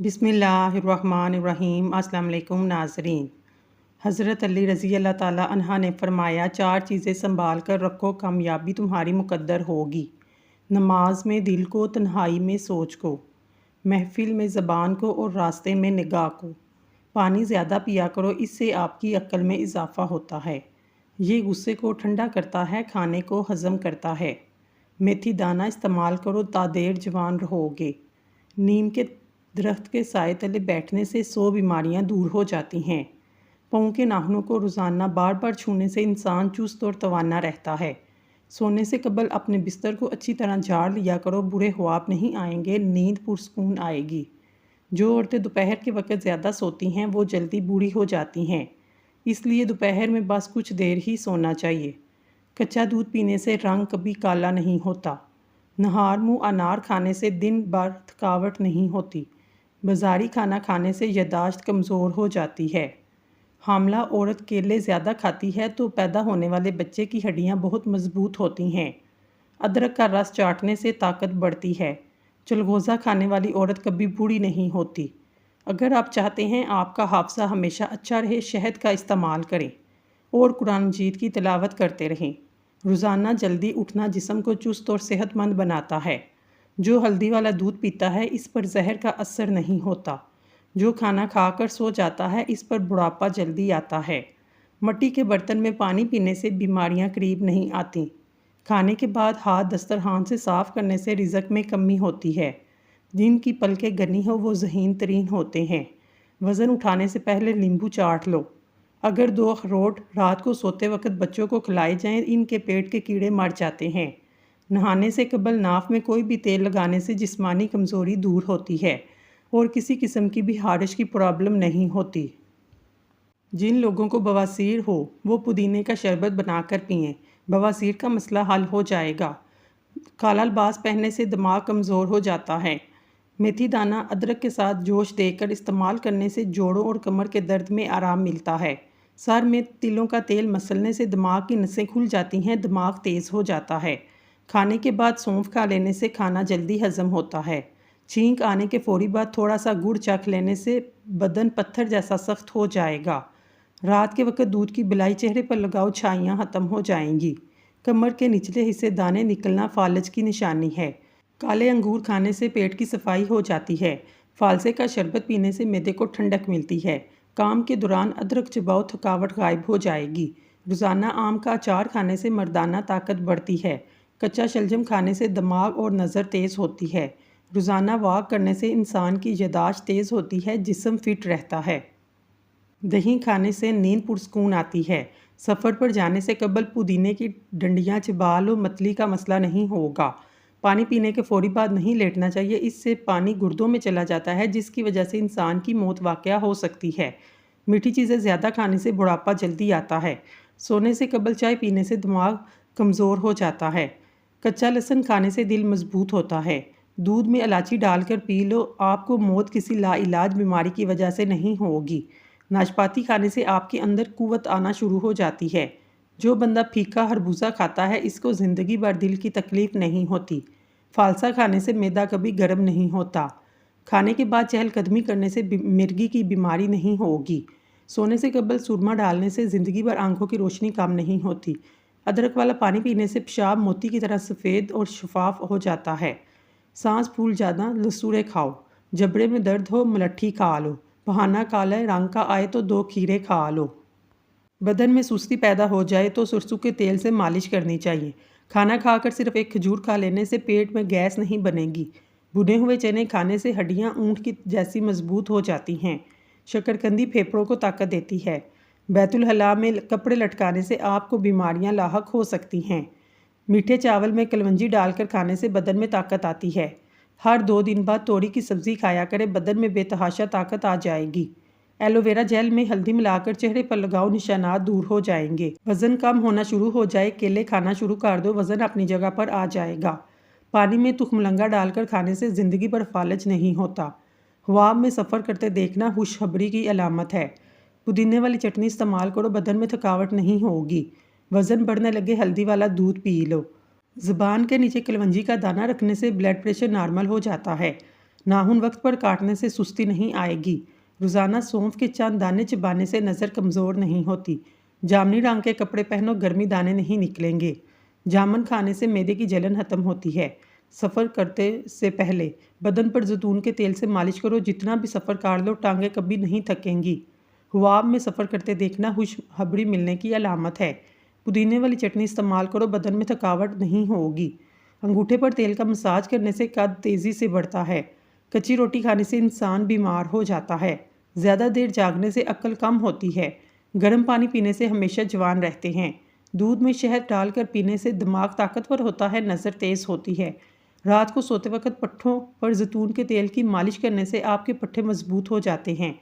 बिस्मिल्लाहिर्रहमानिर्रहीम। अस्सलाम वालेकुम नाज़रीन। हज़रत अली रज़ी अल्लाह ताला अन्हा ने फरमाया, 4 चीज़ें संभाल कर रखो, कामयाबी तुम्हारी मुकद्दर होगी। नमाज में दिल को, तन्हाई में सोच को, महफिल में ज़बान को और रास्ते में निगाह को। पानी ज़्यादा पिया करो, इससे आपकी अक्ल में इजाफ़ा होता है। ये गुस्से को ठंडा करता है, खाने को हज़म करता है। मेथी दाना इस्तेमाल करो, तादेर जवान रहोगे। नीम के दरख्त के साए तले बैठने से 100 बीमारियां दूर हो जाती हैं। पाँव के नाखूनों को रोज़ाना बार बार छूने से इंसान चुस्त और तवाना रहता है। सोने से कबल अपने बिस्तर को अच्छी तरह झाड़ लिया करो, बुरे ख्वाब नहीं आएंगे, नींद पुरसकून आएगी। जो औरतें दोपहर के वक्त ज़्यादा सोती हैं वो जल्दी बूढ़ी हो जाती हैं, इसलिए दोपहर में बस कुछ देर ही सोना चाहिए। कच्चा दूध पीने से रंग कभी काला नहीं होता। नहार मुँह अनार खाने से दिन भर थकावट नहीं होती। बाज़ारी खाना खाने से याददाश्त कमज़ोर हो जाती है। हामला औरत केले ज़्यादा खाती है तो पैदा होने वाले बच्चे की हड्डियाँ बहुत मज़बूत होती हैं। अदरक का रस चाटने से ताकत बढ़ती है। चलगोज़ा खाने वाली औरत कभी बूढ़ी नहीं होती। अगर आप चाहते हैं आपका हाफ़ज़ा हमेशा अच्छा रहे, शहद का इस्तेमाल करें और कुरान मजीद की तिलावत करते रहें। रोज़ाना जल्दी उठना जिस्म को चुस्त और सेहतमंद बनाता है। जो हल्दी वाला दूध पीता है इस पर जहर का असर नहीं होता। जो खाना खाकर सो जाता है इस पर बुढ़ापा जल्दी आता है। मिट्टी के बर्तन में पानी पीने से बीमारियां करीब नहीं आती। खाने के बाद हाथ दस्तरखान से साफ़ करने से रिज़्क में कमी होती है। जिनकी पलकें गनी हो वो ज़हीन तरीन होते हैं। वज़न उठाने से पहले नींबू चाट लो। अगर 2 अखरोट रात को सोते वक्त बच्चों को खिलाए जाएं, इनके पेट के कीड़े मर जाते हैं। नहाने से कबल नाफ में कोई भी तेल लगाने से जिस्मानी कमज़ोरी दूर होती है और किसी किस्म की भी हार्श की प्रॉब्लम नहीं होती। जिन लोगों को बवासीर हो वो पुदीने का शरबत बनाकर पिएं, बवासीर का मसला हल हो जाएगा। काला लिबास पहनने से दिमाग कमज़ोर हो जाता है। मेथी दाना अदरक के साथ जोश देकर इस्तेमाल करने से जोड़ों और कमर के दर्द में आराम मिलता है। सर में तिलों का तेल मसलने से दिमाग की नसें खुल जाती हैं, दिमाग तेज़ हो जाता है। खाने के बाद सौंफ खा लेने से खाना जल्दी हजम होता है। छींक आने के फौरी बाद थोड़ा सा गुड़ चख लेने से बदन पत्थर जैसा सख्त हो जाएगा। रात के वक्त दूध की बिलाई चेहरे पर लगाओ, छाइयाँ ख़त्म हो जाएंगी। कमर के निचले हिस्से दाने निकलना फालज की निशानी है। काले अंगूर खाने से पेट की सफाई हो जाती है। फालसे का शरबत पीने से मैदे को ठंडक मिलती है। काम के दौरान अदरक चबाओ, थकावट गायब हो जाएगी। रोज़ाना आम का अचार खाने से मर्दाना ताकत बढ़ती है। कच्चा शलजम खाने से दिमाग और नज़र तेज़ होती है। रोज़ाना वॉक करने से इंसान की याददाश्त तेज़ होती है, जिस्म फिट रहता है। दही खाने से नींद पुरसकून आती है। सफ़र पर जाने से कबल पुदीने की डंडियाँ चबा लो, मतली का मसला नहीं होगा। पानी पीने के फौरी बाद नहीं लेटना चाहिए, इससे पानी गुर्दों में चला जाता है जिसकी वजह से इंसान की मौत वाक़या हो सकती है। मीठी चीज़ें ज़्यादा खाने से बुढ़ापा जल्दी आता है। सोने से कबल चाय पीने से दिमाग कमज़ोर हो जाता है। कच्चा लहसुन खाने से दिल मजबूत होता है। दूध में इलायची डालकर पी लो, आपको मौत किसी लाइलाज बीमारी की वजह से नहीं होगी। नाशपाती खाने से आपके अंदर कुव्वत आना शुरू हो जाती है। जो बंदा फीका खरबूजा खाता है इसको ज़िंदगी भर दिल की तकलीफ़ नहीं होती। फालसा खाने से मैदा कभी गर्म नहीं होता। खाने के बाद चहलकदमी करने से मिर्गी की बीमारी नहीं होगी। सोने से कबल सुरमा डालने से ज़िंदगी भर आंखों की रोशनी कम नहीं होती। अदरक वाला पानी पीने से पेशाब मोती की तरह सफ़ेद और शफाफ हो जाता है। सांस फूल जाना, लसूरे खाओ। जबड़े में दर्द हो, मलट्ठी खा लो। बहाना काले रंग का आए तो 2 खीरे खा लो। बदन में सुस्ती पैदा हो जाए तो सरसों के तेल से मालिश करनी चाहिए। खाना खाकर सिर्फ 1 खजूर खा लेने से पेट में गैस नहीं बनेगी। भुने हुए चने खाने से हड्डियाँ ऊँट की जैसी मजबूत हो जाती हैं। शकरकंदी फेफड़ों को ताकत देती है। बैतुल हला में कपड़े लटकाने से आपको बीमारियां लाहक हो सकती हैं। मीठे चावल में कलवंजी डालकर खाने से बदन में ताकत आती है। हर 2 दिन बाद तोरी की सब्ज़ी खाया करें, बदन में बेतहाशा ताकत आ जाएगी। एलोवेरा जेल में हल्दी मिलाकर चेहरे पर लगाओ, निशानात दूर हो जाएंगे। वज़न कम होना शुरू हो जाए, केले खाना शुरू कर दो, वज़न अपनी जगह पर आ जाएगा। पानी में तुखमलंगा डालकर खाने से ज़िंदगी पर फालज नहीं होता। ख्वाब में सफ़र करते देखना खुशखबरी की अलामत है। पुदीने वाली चटनी इस्तेमाल करो, बदन में थकावट नहीं होगी। वज़न बढ़ने लगे, हल्दी वाला दूध पी लो। ज़ुबान के नीचे कलवंजी का दाना रखने से ब्लड प्रेशर नॉर्मल हो जाता है। नाखून वक्त पर काटने से सुस्ती नहीं आएगी। रोज़ाना सौंफ के चंद दाने चबाने से नज़र कमज़ोर नहीं होती। जामनी रंग के कपड़े पहनो, गर्मी दाने नहीं निकलेंगे। जामुन खाने से मैदे की जलन खत्म होती है। सफ़र करते से पहले बदन पर जैतून के तेल से मालिश करो, जितना भी सफ़र काट लो टांगें कभी नहीं थकेंगी। हुआब में सफ़र करते देखना खुशखबरी मिलने की अलामत है। पुदीने वाली चटनी इस्तेमाल करो, बदन में थकावट नहीं होगी। अंगूठे पर तेल का मसाज करने से कद तेज़ी से बढ़ता है। कच्ची रोटी खाने से इंसान बीमार हो जाता है। ज़्यादा देर जागने से अक्ल कम होती है। गर्म पानी पीने से हमेशा जवान रहते हैं। दूध में शहद डालकर पीने से दिमाग ताकतवर होता है, नज़र तेज़ होती है। रात को सोते वक्त पट्ठों पर जैतून के तेल की मालिश करने से आपके पट्ठे मजबूत हो जाते हैं।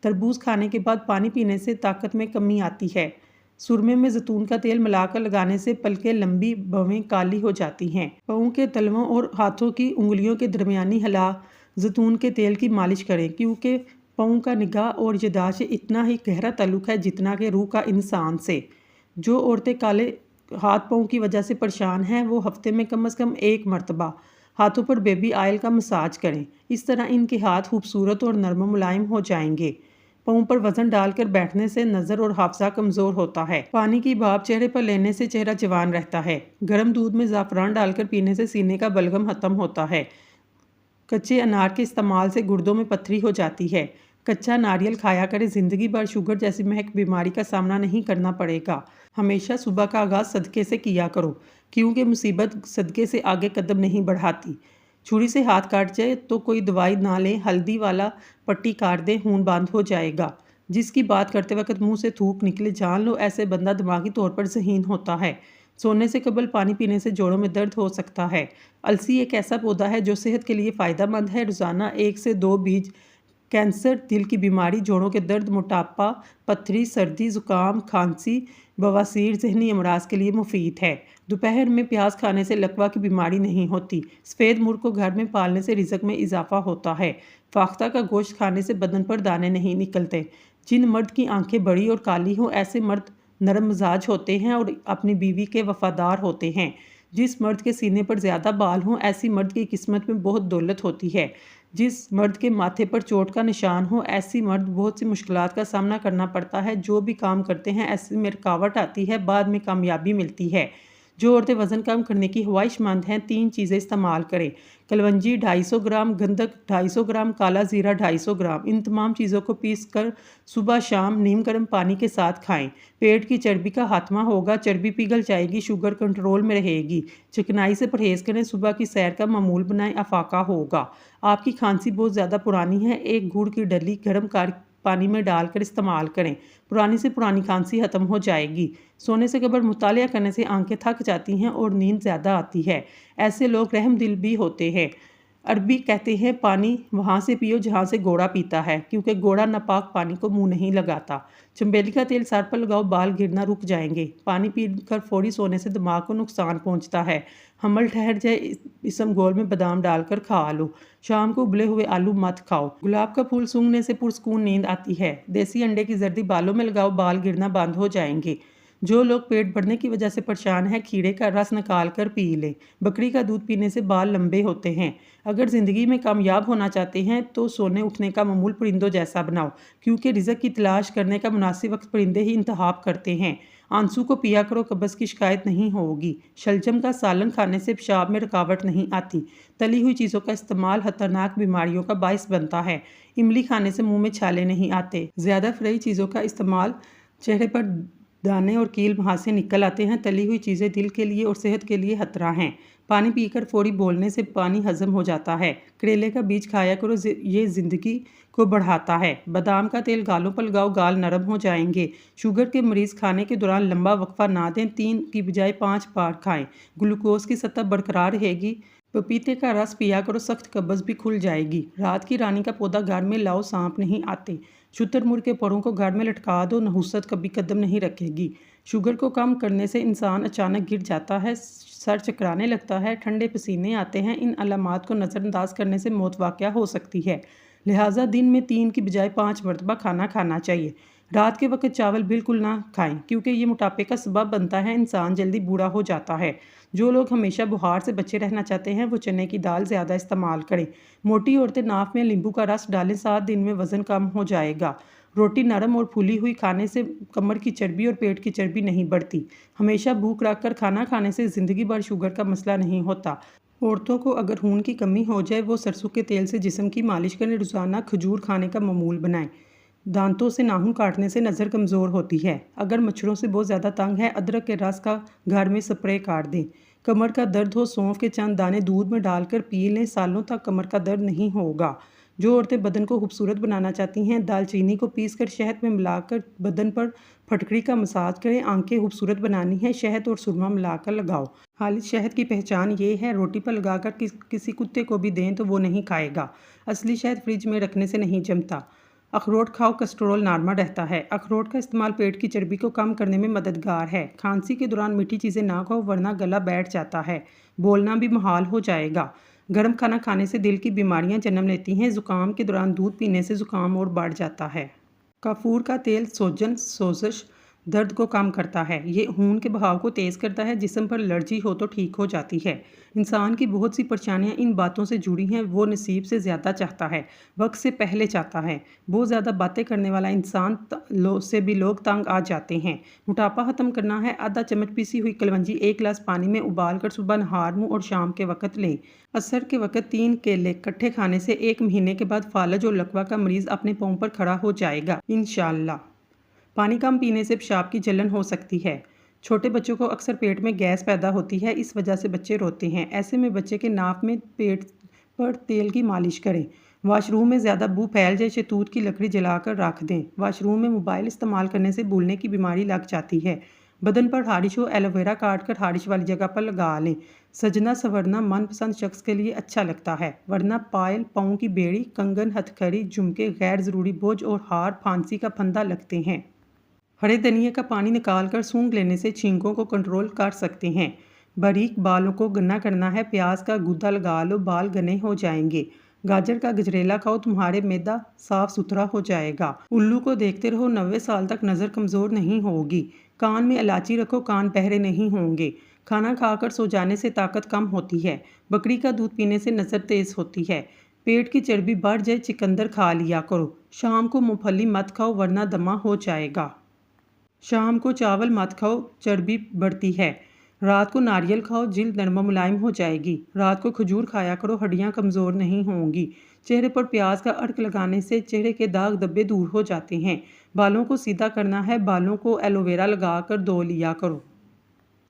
तरबूज खाने के बाद पानी पीने से ताकत में कमी आती है। सुरमे में जैतून का तेल मिलाकर लगाने से पलकें लंबी, भवें काली हो जाती हैं। पाँव के तलवों और हाथों की उंगलियों के दरमियानी हिला जैतून के तेल की मालिश करें, क्योंकि पाँव का निगाह और याददाश्त से इतना ही गहरा ताल्लुक है जितना कि रूह का इंसान से। जो औरतें काले हाथ पाँव की वजह से परेशान हैं, वो हफ्ते में कम से कम 1 मरतबा हाथों पर बेबी ऑयल का मसाज करें। इस तरह इनके हाथ खूबसूरत और नरम मुलायम हो जाएंगे। पाँव पर वजन डालकर बैठने से नज़र और हाफजा कमज़ोर होता है। पानी की भाप चेहरे पर लेने से चेहरा जवान रहता है। गर्म दूध में ज़ाफ़रान डालकर पीने से सीने का बलगम ख़त्म होता है। कच्चे अनार के इस्तेमाल से गुर्दों में पथरी हो जाती है। कच्चा नारियल खाया करें, ज़िंदगी भर शुगर जैसी महक बीमारी का सामना नहीं करना पड़ेगा। हमेशा सुबह का आगाज़ सदक़े से किया करो, क्योंकि मुसीबत सदक़े से आगे कदम नहीं बढ़ाती। छुरी से हाथ काट जाए तो कोई दवाई ना लें, हल्दी वाला पट्टी काट दें, खून बंद हो जाएगा। जिसकी बात करते वक्त मुंह से थूक निकले, जान लो ऐसे बंदा दिमागी तौर पर ज़हीन होता है। सोने से कबल पानी पीने से जोड़ों में दर्द हो सकता है। अलसी एक ऐसा पौधा है जो सेहत के लिए फ़ायदेमंद है। रोज़ाना 1 से 2 बीज कैंसर, दिल की बीमारी, जोड़ों के दर्द, मोटापा, पथरी, सर्दी, ज़ुकाम, खांसी, बवासीर, ज़हनी अमराज के लिए मुफीद है। दोपहर में प्याज खाने से लकवा की बीमारी नहीं होती। सफ़ेद मुर्ग को घर में पालने से रिज़्क में इजाफा होता है। फाख्ता का गोश्त खाने से बदन पर दाने नहीं निकलते। जिन मर्द की आंखें बड़ी और काली हों, ऐसे मर्द नरम मिजाज होते हैं और अपनी बीवी के वफादार होते हैं। जिस मर्द के सीने पर ज़्यादा बाल हों, ऐसी मर्द की किस्मत में बहुत दौलत होती है। जिस मर्द के माथे पर चोट का निशान हो, ऐसी मर्द बहुत सी मुश्किलात का सामना करना पड़ता है। जो भी काम करते हैं ऐसे में रुकावट आती है, बाद में कामयाबी मिलती है। जो औरतें वज़न कम करने की ख्वाहिशमंद हैं, 3 चीज़ें इस्तेमाल करें। कलवंजी 250 ग्राम, गंधक 250 ग्राम, काला ज़ीरा 250 ग्राम। इन तमाम चीज़ों को पीस कर सुबह शाम नीम गर्म पानी के साथ खाएं। पेट की चर्बी का खात्मा होगा, चर्बी पिघल जाएगी, शुगर कंट्रोल में रहेगी। चिकनाई से परहेज़ करें, सुबह की सैर का मामूल बनाएं, अफाका होगा। आपकी खांसी बहुत ज़्यादा पुरानी है, 1 गुड़ की डली गर्म पानी में डालकर इस्तेमाल करें। पुरानी से पुरानी खांसी ख़त्म हो जाएगी। सोने से कबल मुतालिया करने से आंखें थक जाती हैं और नींद ज़्यादा आती है। ऐसे लोग रहमदिल भी होते हैं। अरबी कहते हैं, पानी वहाँ से पियो जहाँ से घोड़ा पीता है, क्योंकि घोड़ा नापाक पानी को मुंह नहीं लगाता। चंबेली का तेल सर पर लगाओ, बाल गिरना रुक जाएंगे। पानी पीकर फौरी सोने से दिमाग को नुकसान पहुँचता है। हमल ठहर जाए, इसमगोल में बादाम डालकर खा लो। शाम को उबले हुए आलू मत खाओ। गुलाब का फूल सूंघने से पुरसकून नींद आती है। देसी अंडे की जर्दी बालों में लगाओ, बाल गिरना बंद हो जाएंगे। जो लोग पेट बढ़ने की वजह से परेशान हैं, खीरे का रस निकाल कर पी लें। बकरी का दूध पीने से बाल लंबे होते हैं। अगर ज़िंदगी में कामयाब होना चाहते हैं तो सोने उठने का मामूल परिंदों जैसा बनाओ, क्योंकि रिज़्क की तलाश करने का मुनासिब वक्त परिंदे ही इंतखाब करते हैं। आंसू को पिया करो, कब्ज़ की शिकायत नहीं होगी। शलजम का सालन खाने से पेशाब में रुकावट नहीं आती। तली हुई चीज़ों का इस्तेमाल खतरनाक बीमारियों का बायस बनता है। इमली खाने से मुंह में छाले नहीं आते। ज़्यादा फ्राई चीज़ों का इस्तेमाल चेहरे पर दाने और कील वहाँ से निकल आते हैं। तली हुई चीज़ें दिल के लिए और सेहत के लिए खतरा हैं। पानी पीकर फौरी बोलने से पानी हजम हो जाता है। करेले का बीज खाया करो, ये ज़िंदगी को बढ़ाता है। बादाम का तेल गालों पर लगाओ, गाल नरम हो जाएंगे। शुगर के मरीज़ खाने के दौरान लंबा वक्फा ना दें, 3 की बजाय 5 बार खाएं। ग्लूकोज की सतह बरकरार रहेगी। पपीते का रस पिया करो, सख्त कब्ज़ भी खुल जाएगी। रात की रानी का पौधा घर में लाओ, सांप नहीं आते। शुतुरमुर्ग के परों को घर में लटका दो, नहुसत कभी कदम नहीं रखेगी। शुगर को कम करने से इंसान अचानक गिर जाता है, सर चकराने लगता है, ठंडे पसीने आते हैं। इन अलामात को नज़रअंदाज करने से मौत वाक़या हो सकती है। लिहाजा दिन में 3 की बजाय 5 मरतबा खाना खाना चाहिए। رات کے وقت چاول بالکل نہ کھائیں کیونکہ یہ موٹاپے کا سبب بنتا ہے، انسان جلدی بوڑھا ہو جاتا ہے۔ جو لوگ ہمیشہ بخار سے بچے رہنا چاہتے ہیں وہ چنے کی دال زیادہ استعمال کریں۔ موٹی عورتیں ناف میں لیمبو کا رس ڈالیں، 7 دن میں وزن کم ہو جائے گا۔ روٹی نرم اور پھولی ہوئی کھانے سے کمر کی چربی اور پیٹ کی چربی نہیں بڑھتی۔ ہمیشہ بھوک رکھ کر کھانا کھانے سے زندگی بھر شوگر کا مسئلہ نہیں ہوتا۔ عورتوں کو اگر خون کی کمی ہو جائے وہ سرسوں کے تیل سے جسم کی مالش کریں، روزانہ کھجور کھانے کا معمول بنائیں۔ دانتوں سے ناخن کاٹنے سے نظر کمزور ہوتی ہے۔ اگر مچھروں سے بہت زیادہ تنگ ہے، ادرک کے رس کا گھر میں سپرے کاٹ دیں۔ کمر کا درد ہو، سونف کے چند دانے دودھ میں ڈال کر پی لیں، سالوں تک کمر کا درد نہیں ہوگا۔ جو عورتیں بدن کو خوبصورت بنانا چاہتی ہیں، دال چینی کو پیس کر شہد میں ملا کر بدن پر پھٹکڑی کا مساج کریں۔ آنکھیں خوبصورت بنانی ہے، شہد اور سرما ملا کر لگاؤ۔ خالص شہد کی پہچان یہ ہے، روٹی پر لگا کر کسی کتے کو بھی دیں تو وہ نہیں کھائے گا۔ اصلی شہد فریج میں رکھنے سے نہیں جمتا۔ اخروٹ کھاؤ، کولیسٹرول نارمل رہتا ہے۔ اخروٹ کا استعمال پیٹ کی چربی کو کم کرنے میں مددگار ہے۔ کھانسی کے دوران میٹھی چیزیں نہ کھاؤ ورنہ گلا بیٹھ جاتا ہے، بولنا بھی محال ہو جائے گا۔ گرم کھانا کھانے سے دل کی بیماریاں جنم لیتی ہیں۔ زکام کے دوران دودھ پینے سے زکام اور بڑھ جاتا ہے۔ کافور کا تیل سوجن، سوزش، درد کو کم کرتا ہے۔ یہ خون کے بہاؤ کو تیز کرتا ہے، جسم پر الرجی ہو تو ٹھیک ہو جاتی ہے۔ انسان کی بہت سی پریشانیاں ان باتوں سے جڑی ہیں، وہ نصیب سے زیادہ چاہتا ہے، وقت سے پہلے چاہتا ہے۔ بہت زیادہ باتیں کرنے والا انسان سے بھی لوگ تنگ آ جاتے ہیں۔ موٹاپا ختم کرنا ہے، آدھا چمچ پیسی ہوئی کلونجی 1 گلاس پانی میں ابال کر صبح نہار منہ اور شام کے وقت لیں۔ عصر کے وقت 3 کیلے کٹھے کھانے سے 1 مہینے کے بعد فالج اور لکوہ کا مریض اپنے پاؤں پر کھڑا ہو جائے گا انشاءاللہ۔ پانی کم پینے سے پیشاب کی جلن ہو سکتی ہے۔ چھوٹے بچوں کو اکثر پیٹ میں گیس پیدا ہوتی ہے، اس وجہ سے بچے روتے ہیں۔ ایسے میں بچے کے ناف میں پیٹ پر تیل کی مالش کریں۔ واش روم میں زیادہ بو پھیل جائے، شہتوت کی لکڑی جلا کر رکھ دیں۔ واش روم میں موبائل استعمال کرنے سے بھولنے کی بیماری لگ جاتی ہے۔ بدن پر خارش ہو، ایلو ویرا کاٹ کر خارش والی جگہ پر لگا لیں۔ سجنا سنورنا من پسند شخص کے لیے اچھا لگتا ہے، ورنہ پائل، پاؤں کی بیڑی، کنگن، ہتھکڑی، جھمکے غیر ضروری بوجھ اور ہار پھانسی کا پھندا لگتے ہیں۔ ہرے دھنیا کا پانی نکال کر سونگھ لینے سے چھینکوں کو کنٹرول کر سکتے ہیں۔ باریک بالوں کو گنا کرنا ہے، پیاز کا گودا لگا لو، بال گنے ہو جائیں گے۔ گاجر کا گجریلا کھاؤ، تمہارے معدہ صاف ستھرا ہو جائے گا۔ الو کو دیکھتے رہو، 90 سال تک نظر کمزور نہیں ہوگی۔ کان میں الائچی رکھو، کان بہرے نہیں ہوں گے۔ کھانا کھا کر سو جانے سے طاقت کم ہوتی ہے۔ بکری کا دودھ پینے سے نظر تیز ہوتی ہے۔ پیٹ کی چربی بڑھ جائے، چقندر کھا لیا کرو۔ شام کو مونگ پھلی مت کھاؤ ورنہ دمہ ہو جائے گا۔ شام کو چاول مت کھاؤ، چربی بڑھتی ہے۔ رات کو ناریل کھاؤ، جلد نرم و ملائم ہو جائے گی۔ رات کو کھجور کھایا کرو، ہڈیاں کمزور نہیں ہوں گی۔ چہرے پر پیاز کا عرق لگانے سے چہرے کے داغ دھبے دور ہو جاتے ہیں۔ بالوں کو سیدھا کرنا ہے، بالوں کو ایلو ویرا لگا کر دھو لیا کرو۔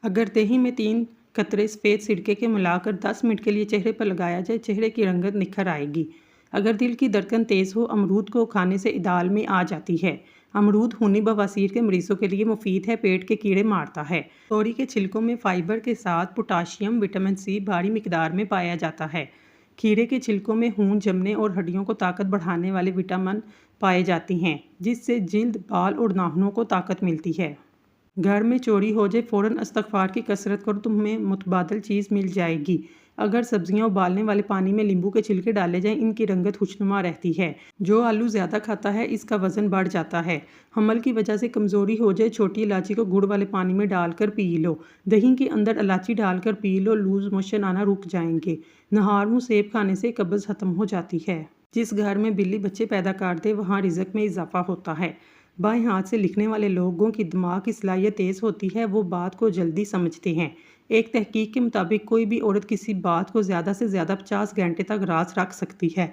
اگر دہی میں 3 قطرے سفید سرکے کے ملا کر 10 منٹ کے لیے چہرے پر لگایا جائے، چہرے کی رنگت نکھر آئے گی۔ اگر دل کی دھڑکن تیز ہو، امرود کو کھانے سے اعتدال میں آ جاتی ہے۔ امرود خونی بواسیر کے مریضوں کے لیے مفید ہے، پیٹ کے کیڑے مارتا ہے۔ توری کے چھلکوں میں فائبر کے ساتھ پوٹاشیم، وٹامن سی بھاری مقدار میں پایا جاتا ہے۔ کھیرے کے چھلکوں میں خون جمنے اور ہڈیوں کو طاقت بڑھانے والے وٹامن پائے جاتے ہیں، جس سے جلد، بال اور ناخنوں کو طاقت ملتی ہے۔ گھر میں چوری ہو جائے، فوراً استغفار کی کثرت کرو، تمہیں متبادل چیز مل جائے گی۔ اگر سبزیاں ابالنے والے پانی میں لیمبو کے چھلکے ڈالے جائیں، ان کی رنگت خوشنما رہتی ہے۔ جو آلو زیادہ کھاتا ہے، اس کا وزن بڑھ جاتا ہے۔ حمل کی وجہ سے کمزوری ہو جائے، چھوٹی الائچی کو گڑ والے پانی میں ڈال کر پی لو۔ دہی کے اندر الائچی ڈال کر پی لو، لوز موشن آنا رک جائیں گے۔ نہار منہ سیب کھانے سے قبض ختم ہو جاتی ہے۔ جس گھر میں بلی بچے پیدا کر دے، وہاں رزق میں اضافہ ہوتا ہے۔ بائیں ہاتھ سے لکھنے والے لوگوں کی دماغ کی صلاحیت تیز ہوتی ہے، وہ بات کو جلدی سمجھتے ہیں۔ ایک تحقیق کے مطابق کوئی بھی عورت کسی بات کو زیادہ سے زیادہ 50 گھنٹے تک راز رکھ سکتی ہے۔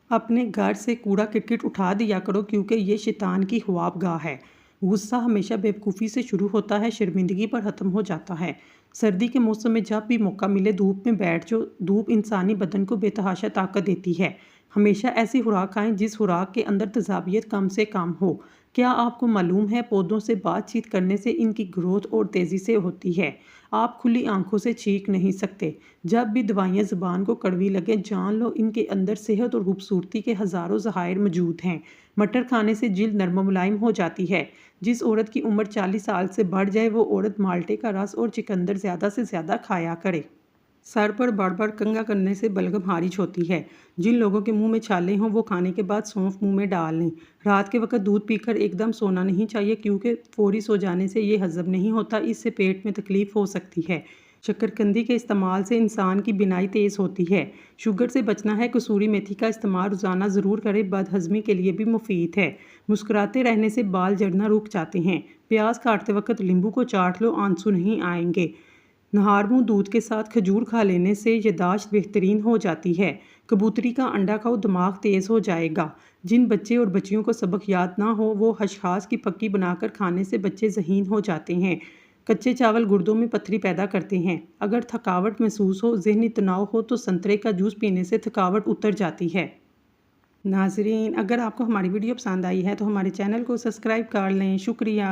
اپنے گھر سے کوڑا کرکٹ اٹھا دیا کرو، کیونکہ یہ شیطان کی خواب گاہ ہے۔ غصہ ہمیشہ بیوقوفی سے شروع ہوتا ہے، شرمندگی پر ختم ہو جاتا ہے۔ سردی کے موسم میں جب بھی موقع ملے دھوپ میں بیٹھ جاؤ، دھوپ انسانی بدن کو بے تحاشا طاقت دیتی ہے۔ ہمیشہ ایسی خوراک کھائیں جس خوراک کے اندر تیزابیت کم سے کم ہو۔ کیا آپ کو معلوم ہے پودوں سے بات چیت کرنے سے ان کی گروتھ اور تیزی سے ہوتی ہے؟ آپ کھلی آنکھوں سے چیخ نہیں سکتے۔ جب بھی دوائیاں زبان کو کڑوی لگیں، جان لو ان کے اندر صحت اور خوبصورتی کے ہزاروں ذخائر موجود ہیں۔ مٹر کھانے سے جلد نرم و ملائم ہو جاتی ہے۔ جس عورت کی عمر 40 سال سے بڑھ جائے، وہ عورت مالٹے کا رس اور چقندر زیادہ سے زیادہ کھایا کرے۔ सर पर बार बार कंघा करने से बलगम खारिज होती है। जिन लोगों के मुंह में छाले हों वो खाने के बाद सौंफ मुंह में डाल लें। रात के वक्त दूध पीकर एकदम सोना नहीं चाहिए क्योंकि फौरी सो जाने से ये हजम नहीं होता, इससे पेट में तकलीफ हो सकती है। शक्करकंदी के इस्तेमाल से इंसान की बिनाई तेज़ होती है। शुगर से बचना है, कसूरी मेथी का इस्तेमाल रोज़ाना ज़रूर करें, बदहज़मी के लिए भी मुफीद है। मुस्कुराते रहने से बाल झड़ना रुक जाते हैं। प्याज काटते वक्त नींबू को चाट लो, आंसू नहीं आएंगे। नहार मुँह दूध के साथ खजूर खा लेने से याददाश्त बेहतरीन हो जाती है। कबूतरी का अंडा खाओ, दिमाग तेज़ हो जाएगा। जिन बच्चे और बच्चियों को सबक याद ना हो वो खसखस की फक्की बनाकर खाने से बच्चे ज़हीन हो जाते हैं। कच्चे चावल गुर्दों में पत्थरी पैदा करते हैं। अगर थकावट महसूस हो, ज़हनी तनाव हो तो संतरे का जूस पीने से थकावट उतर जाती है। नाज़रीन, अगर आपको हमारी वीडियो पसंद आई है तो हमारे चैनल को सब्सक्राइब कर लें। शुक्रिया।